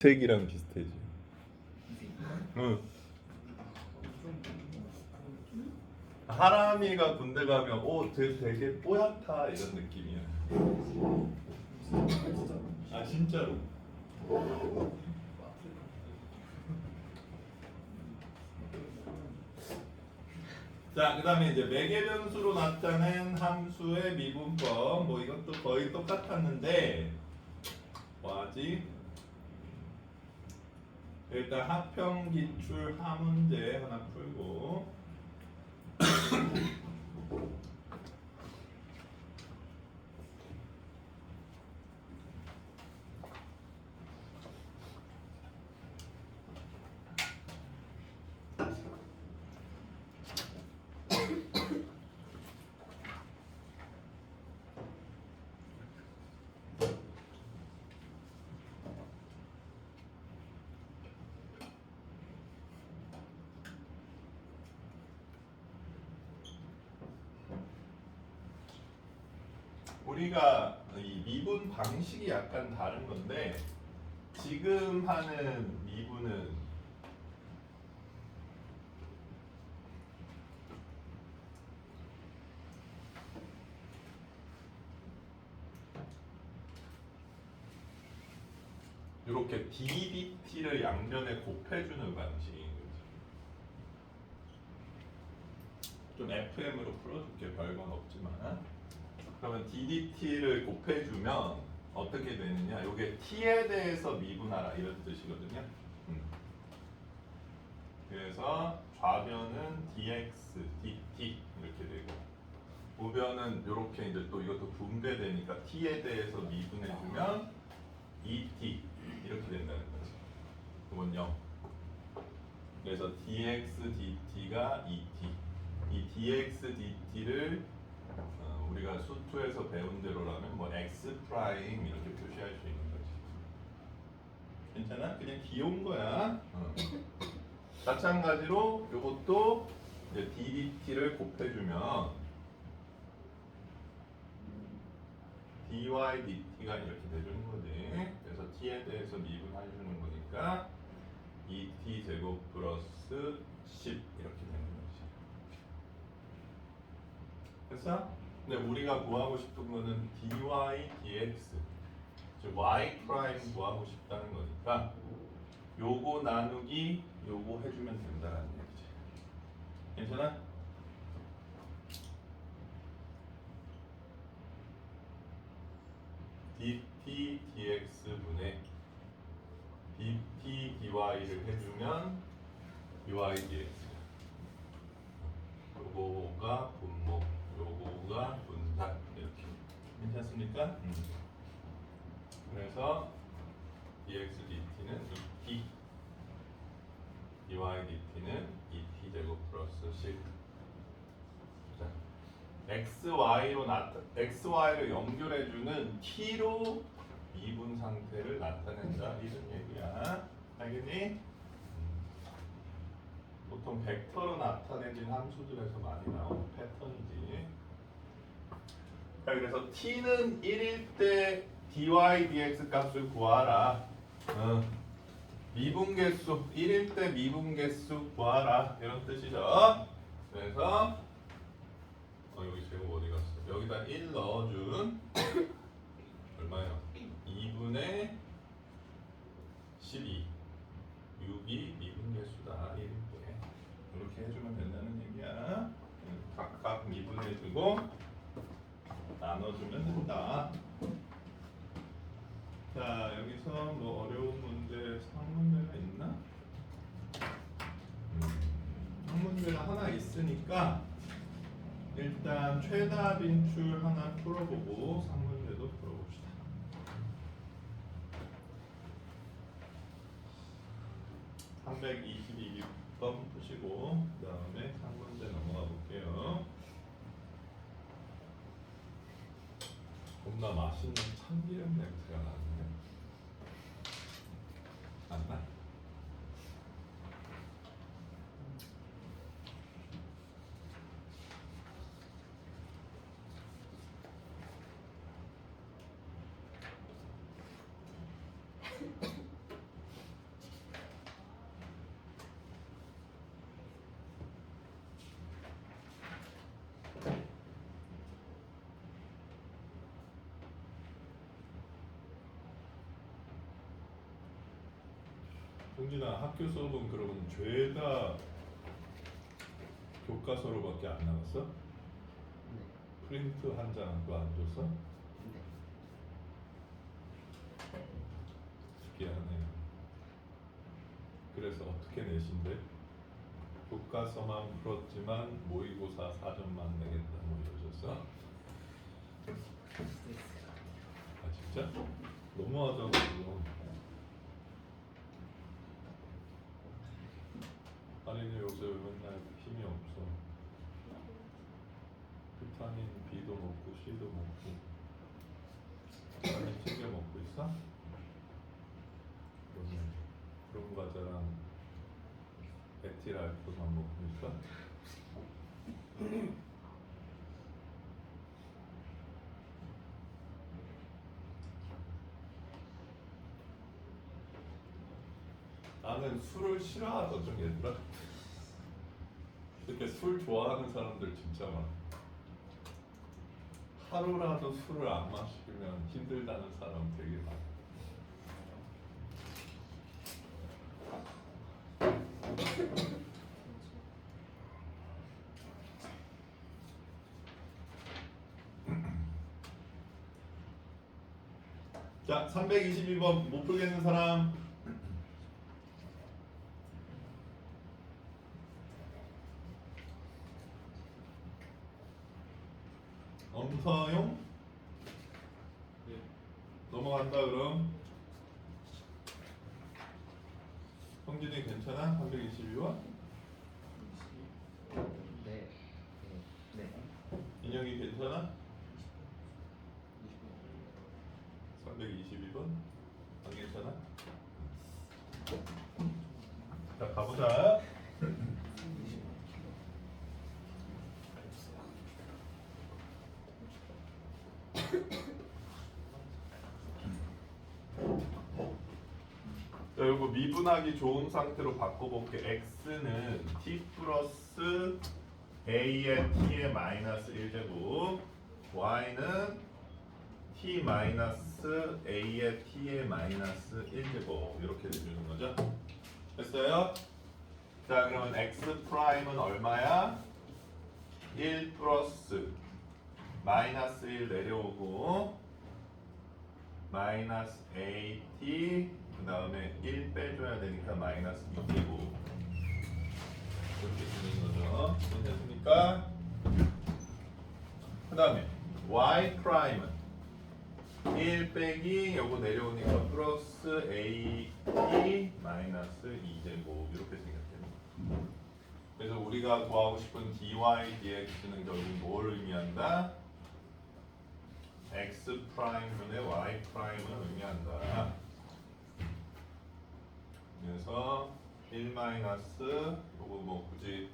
색이랑 비슷해지. 응. 하람이가 군대 가면 쟤 되게 뽀얗다 이런 느낌이야. 아 진짜로. 자, 그다음에 이제 매개 변수로 나타낸 함수의 미분법. 뭐 이것도 거의 똑같았는데 뭐하지? 일단 합평 기출 하문제 하나 풀고. 우리가 이 미분 방식이 약간 다른 건데 지금 하는 미분은 이렇게 DDT를 양면에 곱해주는 방식인 거지. 좀 FM으로 풀어줄게. 별건 없지만. 그러면 DDT를 곱해주면 어떻게 되느냐? 이게 T에 대해서 미분하라 이런 뜻이거든요. 그래서 좌변은 dx, dt 이렇게 되고 우변은 이렇게 이제 또 이것도 분배되니까 T에 대해서 미분해주면 et 이렇게 된다는 거지. 이건 0. 그래서 dx, dt가 et. 이 dx, dt를 우리가 수투에서 배운 대로라면 뭐 x 프라임 이렇게 표시할 수 있는 거지. 괜찮아? 그냥 귀여운 거야. 마찬가지로 이것도 이제 ddt를 곱해주면 dy dt가 이렇게 되는 거지. 그래서 t에 대해서 미분해주는 거니까 2t 제곱 플러스 10 이렇게 되는 거지. 됐어? 근데 우리가 구하고 싶은 거는 dy dx, 즉 y 프라임 구하고 싶다는 거니까 요거 나누기 요거 해주면 된다는 얘기지. 괜찮아? dt dx 분의 dt dy를 해주면 dy dx. 요거가 분모, 요거가 분산 이렇게. 괜찮습니까? 그래서 dx dt는 2t, dy dt는 2t 제곱 플러스 10. 자, xy를 연결해주는 t로 미분 상태를 나타낸다 이런 얘기야. 알겠니? 보통 벡터로 나타내진 함수들에서 많이 나오는 패턴이지. 자, 그래서 t는 1일 때 dy dx 값을 구하라. 미분계수 1일 때 미분계수 구하라 이런 뜻이죠. 그래서 여기 제곱 어디 갔어? 여기다 1 넣어준 얼마야? 2분의 12 6이 미분계수다 1일 때. 이렇게 해주면 된다는 얘기야. 각각 미분해주고 나눠주면 된다. 자, 여기서 뭐 어려운 문제, 상문제가 있나? 상문제가 하나 있으니까 일단 최다 빈출 하나 풀어보고 상문제도 풀어봅시다. (322번) 푸시고 그 다음에 상문제 넘어가 볼게요. 겁나 맛있는 참기름 냄새가 나는데 안 나? 홍진아, 학교 수업은 그러면 죄다 교과서로밖에 안 나갔어? 네. 프린트 한 장도 안 줬어? 네. 특이하네. 그래서 어떻게 내신대? 교과서만 풀었지만 모의고사 4점만 내겠다 뭐 이러셨어? 아 진짜? 너무하다고 그거. 아니네 요새 왜 맨날 힘이 없어. 비타민 B도 먹고 C도 먹고 비타민 챙겨 먹고 있어? 그러면 그런 과자랑 에틸알코올만 먹고 있어? 나는 술을 싫어하거든 얘들아. 이렇게 술 좋아하는 사람들 진짜 많아. 하루라도 술을 안 마시면 힘들다는 사람 되게 많아. 자, 322번 못 풀겠는 사람. 엄서용? 네. 넘어간다 그럼. 성진이 괜찮아? 322번? 네. 네. 인형이 괜찮아? 322번? 안 괜찮아? 자, 가보자. 자, 요거 미분하기 좋은 상태로 바꿔볼게. x는 t 플러스 a의 t의 마이너스 1제곱, y는 t 마이너스 a의 t의 마이너스 1제곱 이렇게 내주는 거죠. 됐어요? 자, 그러면 x 프라임은 얼마야? 1 플러스 마이너스 1 내려오고 마이너스 at 그 다음에 1 빼줘야 되니까 마이너스 2제곱 이렇게 주는 거죠. 괜찮습니까? 그 다음에 y 프라임은 1 빼기 요거 내려오니까 플러스 at 마이너스 2제곱 이렇게 생겼대요. 그래서 우리가 구하고 싶은 dy dx는 결국 뭘 의미한다? x 프라임분의 y 프라임을 의미한다. 그래서 1 마이너스 요거 뭐 굳이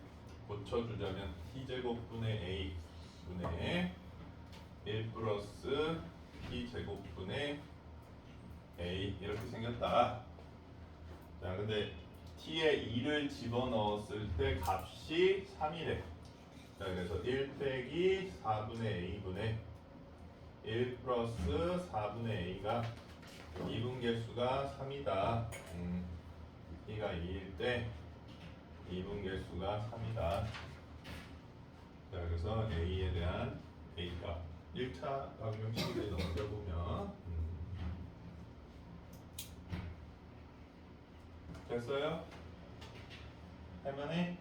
고쳐주자면 t 제곱분의 a 분의 1 플러스 t 제곱분의 a 이렇게 생겼다. 자, 근데 t에 2를 집어넣었을 때 값이 3이래. 자, 그래서 1 빼기 4분의 a분의 1 플러스 4분의 a가 이분계수가 3이다. T가 2일 때 이분계수가 3이다. 자, 그래서 a에 대한 a값 1차 방정식에 넘겨보면 됐어요? 할만해?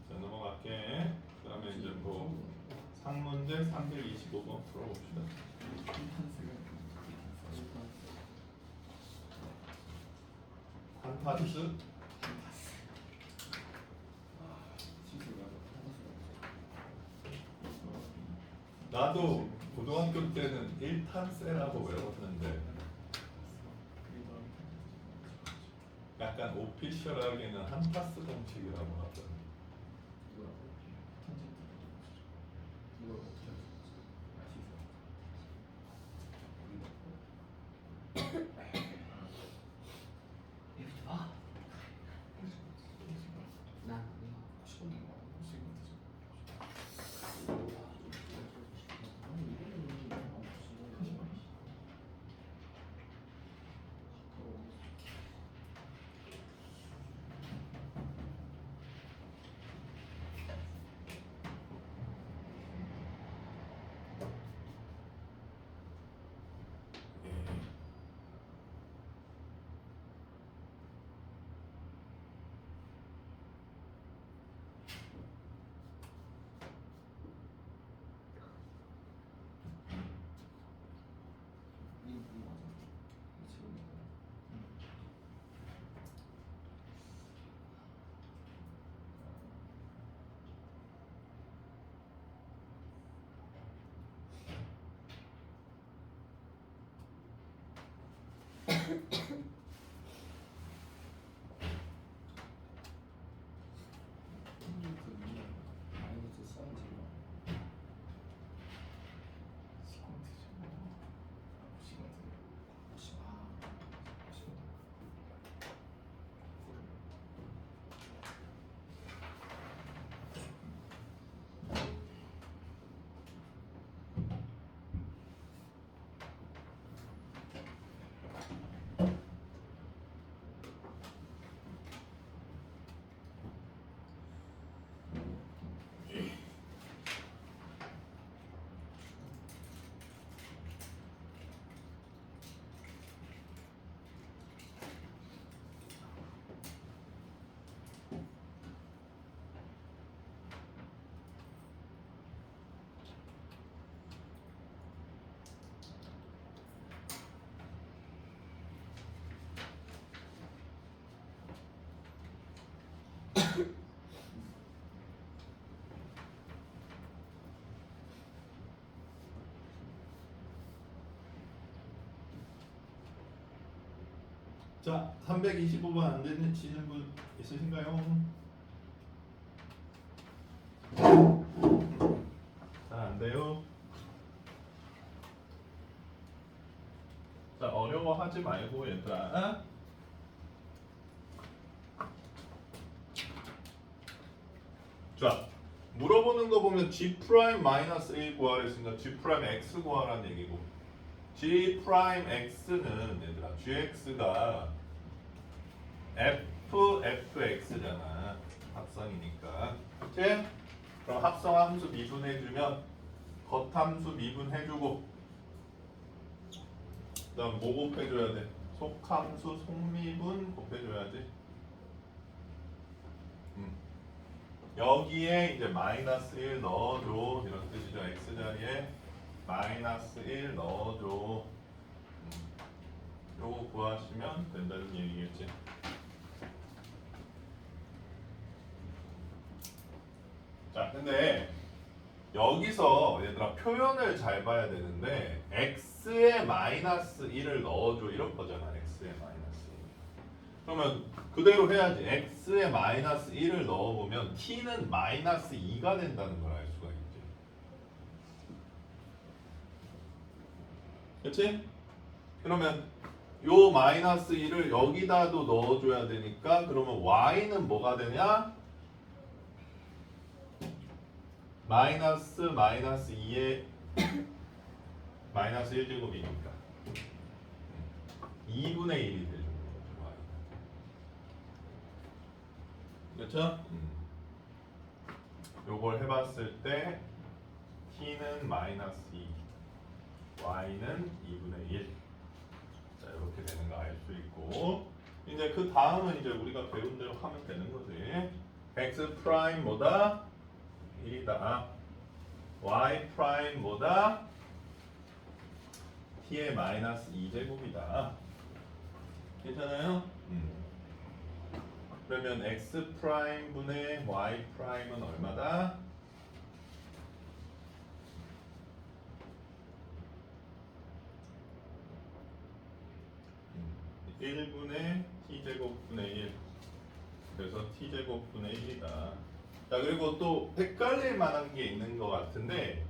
자, 넘어갈게. 그 다음에 이제 뭐 상문제 325번 풀어봅시다. 판타스? 나도 고등학교 때는 1탄세라고 외웠는데 약간 오피셜하게는 한타스 공식이라고 하더라고요. 난 마이너스 사인제곱 자, 325번 안 되시는 분 있으신가요? 잘 안 돼요? 자, 어려워하지 말고 얘들아. 자, 물어보는 거 보면 G 프라임 마이너스 1 구하랬으니까 G 프라임 X 구하라는 얘기고, G 프라임 X는 얘들아 GX가 FX잖아. 합성이니까. 그치? 그럼 합성 함수 미분해주면 겉함수 미분해주고, 그 다음 뭐 곱해줘야 돼? 속함수 속미분 곱해줘야지. 여기에 이제 마이너스 1 넣어줘. 이런 뜻이죠. X자리에 마이너스 1 넣어줘. 요거 구하시면 된다는 얘기겠지. 자, 근데 여기서 얘들아 표현을 잘 봐야 되는데 x에 마이너스 1을 넣어줘 이런 거잖아. x에 마이너스 1. 그러면 그대로 해야지. x에 마이너스 1을 넣어보면 t는 마이너스 2가 된다는 걸 알 수가 있지. 그치? 그러면 요 마이너스 1을 여기다도 넣어줘야 되니까 그러면 y는 뭐가 되냐? 마이너스 2에 마이너스 1제곱이니까 2분의 1이 되죠. 그렇죠? 요걸 해봤을 때 t는 마이너스 2, y는 2분의 1. 자, 이렇게 되는 거 알 수 있고, 이제 그 다음은 이제 우리가 배운 대로 하면 되는 거지. x 프라임 뭐다? 1이다. y 프라임 뭐다? t의 마이너스 2제곱이다. 괜찮아요? 그러면 x 프라임 분의 y 프라임은 얼마다? 1분의 t제곱분의 1. 그래서 t제곱분의 1이다. 자, 그리고 또 헷갈릴 만한 게 있는 것 같은데,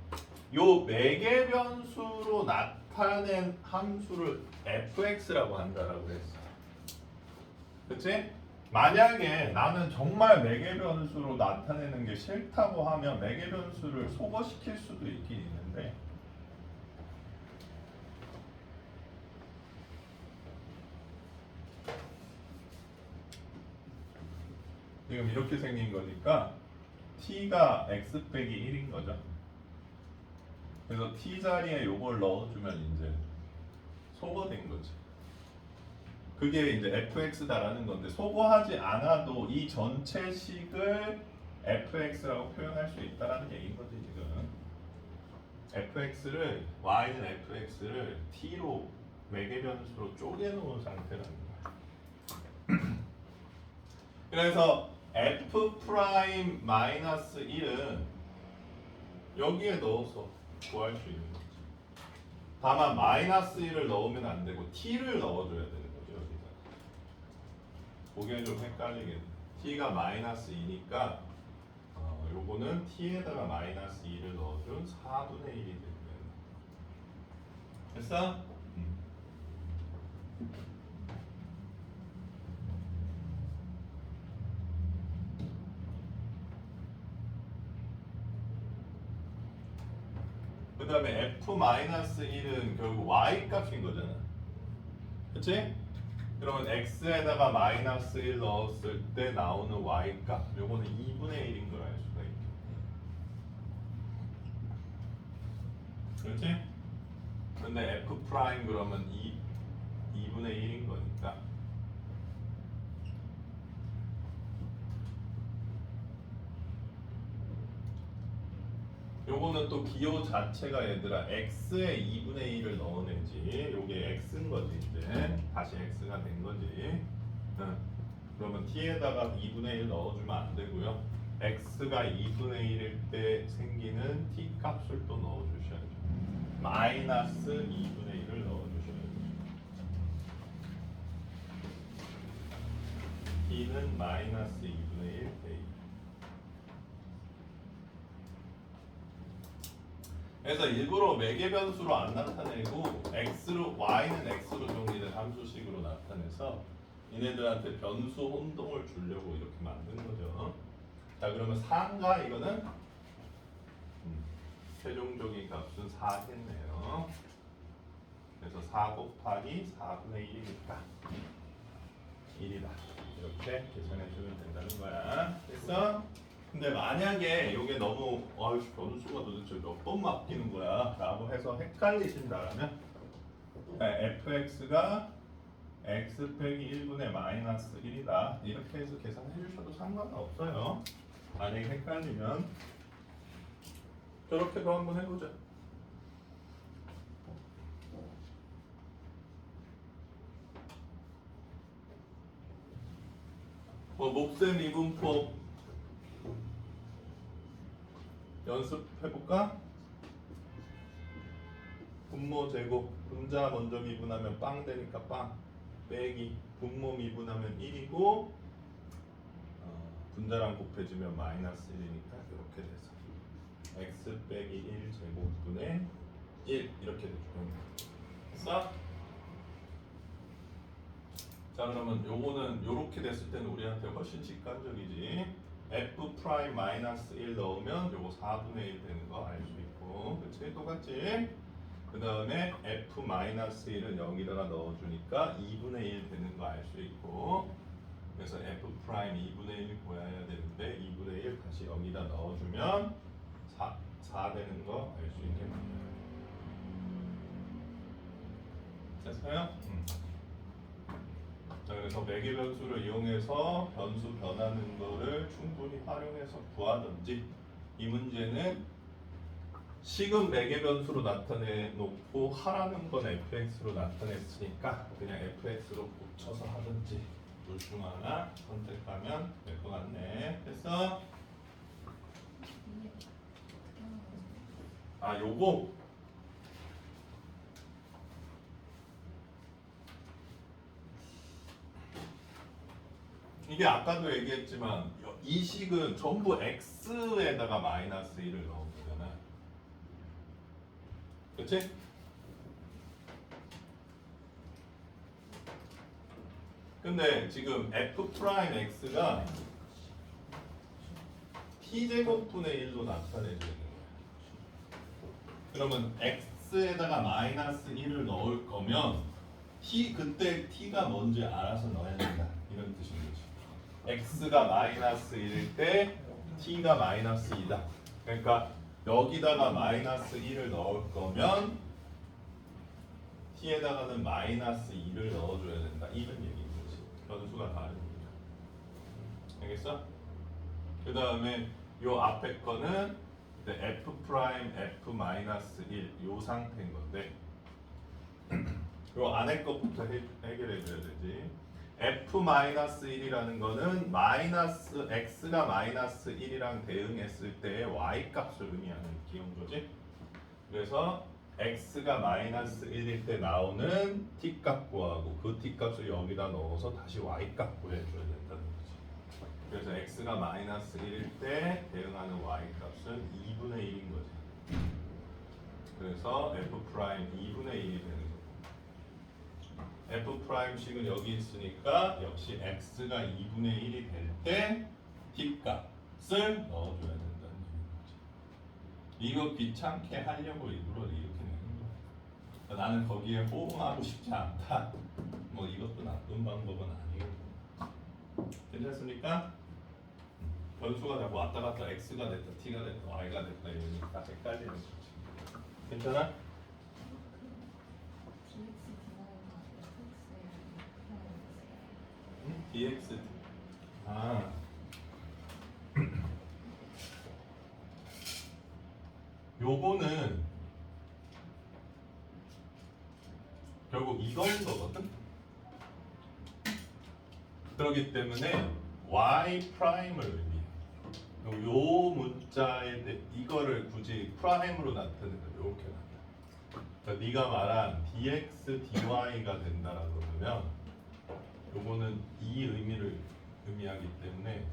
요 매개 변수로 나타낸 함수를 fx라고 한다라고 했어. 그치? 만약에 나는 정말 매개 변수로 나타내는 게 싫다고 하면 매개 변수를 소거시킬 수도 있긴 있는데, 지금 이렇게 생긴 거니까 t가 x 빼기 1인 거죠. 그래서 t 자리에 요걸 넣어주면 이제 소거된 거지. 그게 이제 fx다라는 건데, 소거하지 않아도 이 전체 식을 fx라고 표현할 수 있다라는 얘기인 거지 지금. fx를 y는 fx를 t로 매개 변수로 쪼개놓은 상태라는 거야. 그래서 f 프라임 마이너스 1은 여기에 넣어서 구할 수 있는 거지. 다만 마이너스 1을 넣으면 안 되고 t를 넣어줘야 되는 거지. 보기엔 좀 헷갈리겠네. t가 마이너스 2니까 요거는 t에다가 마이너스 2를 넣어준 4분의 1이 되면 됐어? 그 다음에 f-1은 결국 y 값인 거잖아. 그치? 그러면 x에다가 마이너스 1 넣었을 때 나오는 y 값 요거는 2분의 1인 걸 알 수가 있죠. 그렇지? 근데 f 프라임 그러면 2분의 1인 거니까 요거는 또 기호 자체가 얘들아 x에 2분의 1을 넣어내지. 요게 x인 거지 이제 다시 x가 된 거지. 응. 그러면 t에다가 2분의 1 넣어주면 안 되고요. x가 2분의 1일 때 생기는 t 값을 또 넣어주셔야죠. 마이너스 2분의 1을 넣어주셔야죠. t는 마이너스 2분의 1 돼. 그래서 일부러 매개 변수로 안 나타내고 x로 y는 x로 정리된 함수식으로 나타내서 얘네들한테 변수 혼동을 주려고 이렇게 만든 거죠. 자 그러면 4인가 이거는 최종적인 값은 4겠네요. 그래서 4 곱하기 4분의 1이니까 1이다. 이렇게 계산해 주면 된다는 거야. 됐어? 근데 만약에 이게 너무 변수가 도대체 몇 번 바뀌는 거야 라고 해서 헷갈리신다면 fx가 x 빼기 1분의 마이너스 1이다 이렇게 해서 계산해 주셔도 상관은 없어요. 만약에 헷갈리면 저렇게도 한번 해보자. 곱셈 미분법 연습해볼까? 분모 제곱 분자 먼저 미분하면 빵 되니까 빵 빼기 분모 미분하면 1이고 분자랑 곱해지면 마이너스 1이니까 이렇게 돼서 x 빼기 1 제곱분의 1 이렇게 되죠. 됐어? 자 그러면 요거는 요렇게 됐을 때는 우리한테 훨씬 직관적이지. f 프라임 마이너스 1 넣으면 요거 4분의 1 되는 거 알 수 있고 그치? 똑같지? 그 다음에 f 마이너스 1은 여기다가 넣어주니까 2분의 1 되는 거 알 수 있고 그래서 f 프라임 2분의 1 구해야 되는데 2분의 1 다시 여기다 넣어주면 4 되는 거 알 수 있겠네요. 됐어요? 자, 그래서 매개 변수를 이용해서 변수 변하는 거를 충분히 활용해서 구하든지 이 문제는 식은 매개 변수로 나타내 놓고 하라는 건 fx로 나타냈으니까 그냥 fx로 붙여서 하든지 둘 중 하나 선택하면 될 것 같네. 됐어? 아 요거 이게 아까도 얘기했지만 이 식은 전부 x에다가 마이너스 1을 넣은 거잖아. 그치? 근데 지금 f 프라임 x가 t제곱분의 1로 나타내줘야 되는 거야. 그러면 x에다가 마이너스 1을 넣을 거면 그때 t가 뭔지 알아서 넣어야 된다. 이런 뜻인 거지. x가 마이너스 1일 때 t가 마이너스 2다. 그러니까 여기다가 마이너스 1을 넣을 거면 t에다가는 마이너스 2를 넣어줘야 된다. 이런 얘기인 거지. 변수가 다르니까. 알겠어? 그 다음에 요 앞에 거는 f 프라임 f 마이너스 1 요 상태인 건데 요 안에 것부터 해결해 줘야 되지. f-1이라는 거는 마이너스 x가 마이너스 1이랑 대응했을 때의 y 값을 의미하는 기호인 거지. 그래서 x가 마이너스 1일 때 나오는 t 값 구하고 그 t 값을 여기다 넣어서 다시 y 값 구해줘야 된다는 거지. 그래서 x가 마이너스 1일 때 대응하는 y 값은 2분의 1인 거지. 그래서 f 프라임 2분의 1이 되는 거고, f 프라임 식은 여기 있으니까 역시 x가 2분의 1이 될 때 t 값을 넣어줘야 된다는 얘기지. 이거 귀찮게 하려고 일부러 이렇게 내는 거야. 그러니까 나는 거기에 호응하고 싶지 않다. 뭐 이것도 나쁜 방법은 아니고. 괜찮습니까? 변수가 자꾸 왔다 갔다 x가 됐다, t가 됐다, y가 됐다 이러니까 헷갈리는 거지. 괜찮아? dx. 아. 요거는 결국 이거인 거거든. 그렇기 때문에 y 프라임을 의미해. 요 문자에 이거를 굳이 프라임으로 나타낸다. 이렇게 나타. 그러니까 네가 말한 dx dy가 된다라고 그러면 요거는 이 의미를 의미하기 때문에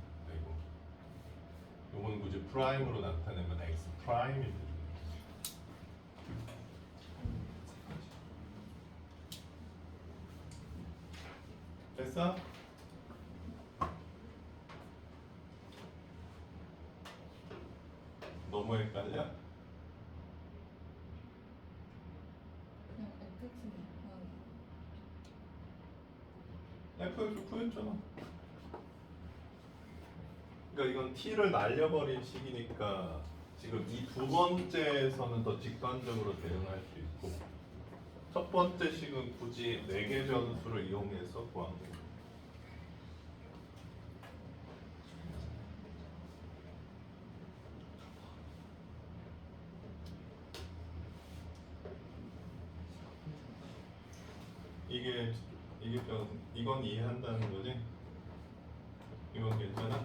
요거는 굳이 프라임으로 나타내면 x 프라임이 되는 거지. 됐어? 너무 헷갈려? fx 구했잖아. 그러니까 이건 t를 날려버린 식이니까 지금 이 두 번째에서는 더 직관적으로 대응할 수 있고 첫 번째 식은 굳이 4개 변수를 이용해서 구한 거예요. 이건 이해한다는 거지? 이건 괜찮아?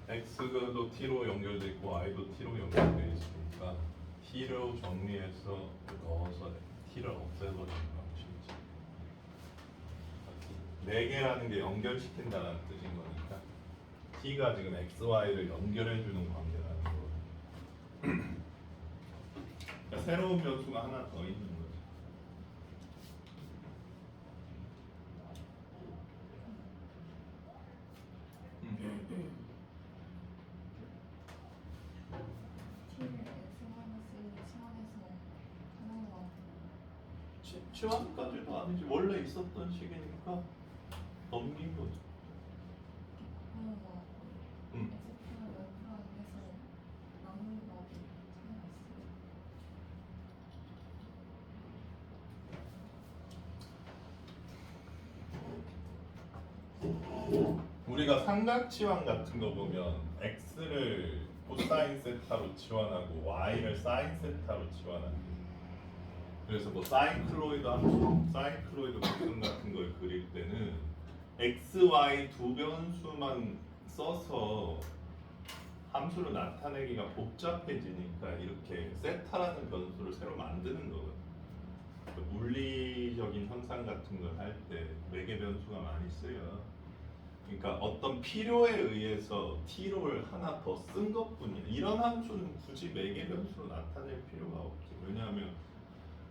x도 t로 연결돼 있고 y도 t로 연결돼 있으니까 t로 정리해서 넣어서 t를 없애버리는 방식이지. 4개라는 게 연결시킨다는 뜻인 거니까 t가 지금 x, y를 연결해주는 관계라는 거. 그러니까 새로운 변수가 하나 더 있는 거지. 치환까지도 아니지. 원래 있었던 식이니까 넘긴 거지. 응. 우리가 삼각치환 같은 거 보면 x를 코사인 세타로 치환하고 y를 사인 세타로 치환하고. 그래서 뭐 사이클로이드 함수, 사이클로이드 복선 같은 걸 그릴 때는 x, y 두 변수만 써서 함수를 나타내기가 복잡해지니까 이렇게 세타라는 변수를 새로 만드는 거거든. 물리적인 현상 같은 걸 할 때 매개 변수가 많이 쓰여. 그러니까 어떤 필요에 의해서 t를 하나 더 쓴 것뿐이야. 이런 함수는 굳이 매개 변수로 나타낼 필요가 없지. 왜냐하면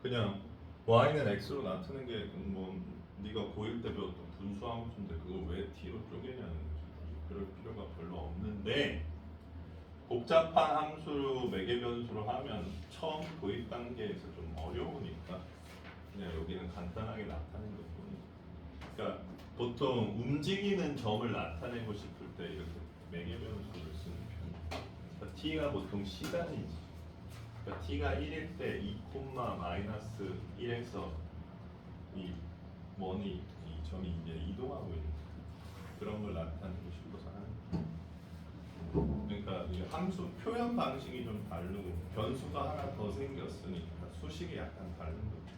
그냥 y는 x로 나타내는 게 뭐 네가 고1 때 배웠던 분수 함수인데 그걸 왜 t로 쪼개냐는 거지. 그럴 필요가 별로 없는데 복잡한 함수로 매개 변수로 하면 처음 도입 단계에서 좀 어려우니까 그냥 여기는 간단하게 나타낸 것뿐이야. 그러니까 보통 움직이는 점을 나타내고 싶을 때 이렇게 매개 변수를 쓰는 편이야. 그러니까 t가 보통 시간이지. 그러니까 t가 1일 때 2, 마이너스 1에서 이 원이 이 점이 이제 이동하고 있는 그런 걸 나타내고 싶어서 하는 거야. 그러니까 이 함수 표현 방식이 좀 다르고 변수가 하나 더 생겼으니까 수식이 약간 다른 거죠.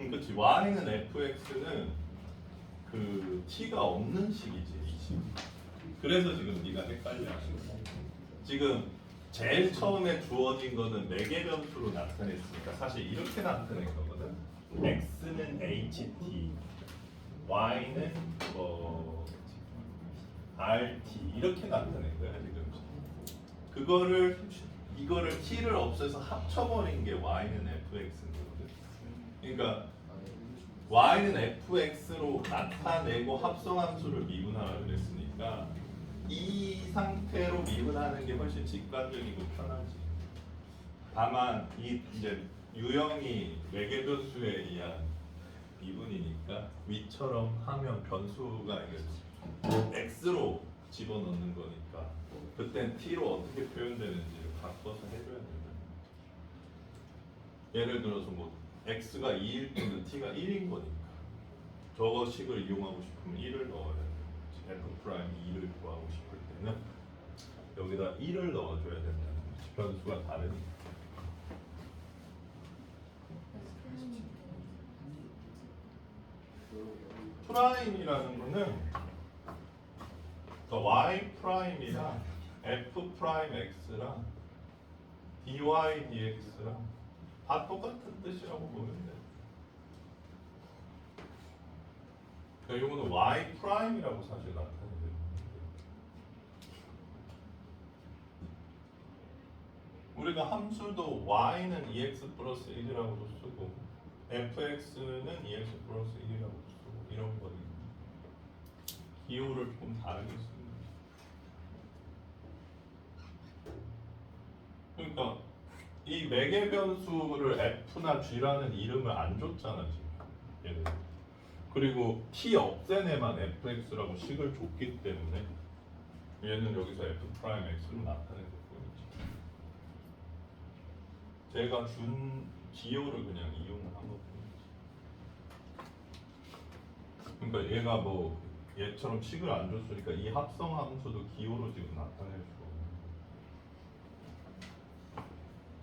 그렇지. y는 fx는 그 t가 없는 식이지. 이 식. 그래서 지금 네가 헷갈려하시는 거야. 지금 제일 처음에 주어진 거는 매개 변수로 나타냈으니까 사실 이렇게 나타낸 거거든. x는 ht, y는 rt 이렇게 나타낸 거야 지금. 이거를 t를 없애서 합쳐버린 게 y는 fx인 거거든. 그러니까 y는 fx로 나타내고 합성함수를 미분하라 그랬으니까 이 상태로 미분하는 게 훨씬 직관적이고 편하지. 다만 이제 유형이 외계변수에 의한 미분이니까 위처럼 하면 변수가 이게 x로 집어넣는 거니까 그땐 t로 어떻게 표현되는지를 바꿔서 해줘야 된다. 예를 들어서 뭐 x가 2일 때는 t가 1인 거니까 저거 식을 이용하고 싶으면 1을 넣어야 돼. f' 2를 구하고 싶을 때는 여기다 1을 넣어줘야 된다는 거지. 변수가 다르니까. 프라임이라는 거는 y 프라임이랑 f 프라임 x랑 dy dx랑 다 똑같은 뜻이라고 보면 돼. 그러니까 이거는 y 프라임이라고 사실 나타내요. 우리가 함수도 y는 2x 플러스 1이라고도 쓰고 fx는 2x 플러스 1이라고도 쓰고 이런 거니까 기호를 좀 다르게 씁니다. 그러니까 이 매개 변수를 f나 g라는 이름을 안 줬잖아 지금 얘는. 그리고 t 없앤 애만 fx라고 식을 줬기 때문에 얘는 여기서 f 프라임 x로 나타낸 것뿐이지. 제가 준 기호를 그냥 이용을 한 것뿐이지. 그러니까 얘가 뭐 얘처럼 식을 안 줬으니까 이 합성 함수도 기호로 지금 나타내주고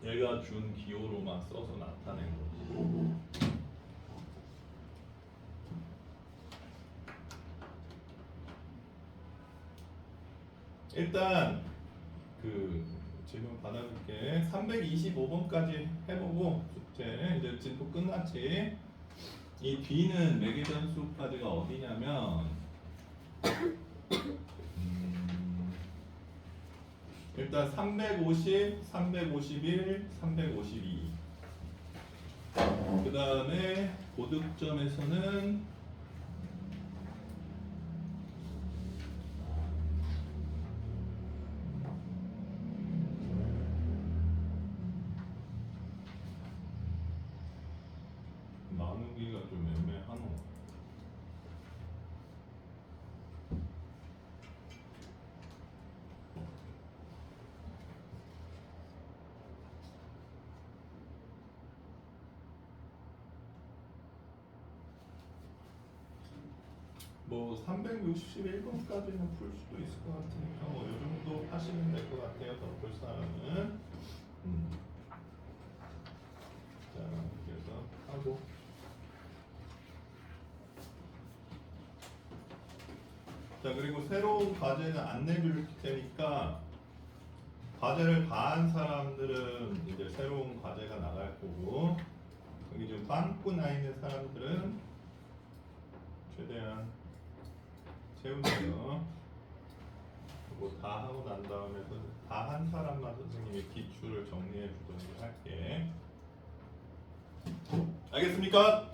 얘가 준 기호로만 써서 나타낸 거지. 일단 그 지금 받아줄게. 325번까지 해보고 숙제 이제 진도 끝났지. 이 B는 매개변수까지가 어디냐면 일단 350, 351, 352. 그 다음에 고득점에서는 나누기가 좀 애매하노. 뭐 361번까지는 풀 수도 있을 것 같으니까 뭐 이 정도 하시면 될 것 같아요. 더 볼 사람은. 자, 그래서 하고. 자, 그리고 새로운 과제는 안 내줄 테니까 과제를 다 한 사람들은 이제 새로운 과제가 나갈 거고 여기 좀 빵꾸 나 있는 사람들은 최대한 채우세요. 그거 다 하고 난 다음에 다 한 사람만 선생님이 기출을 정리해 주도록 할게. 알겠습니까?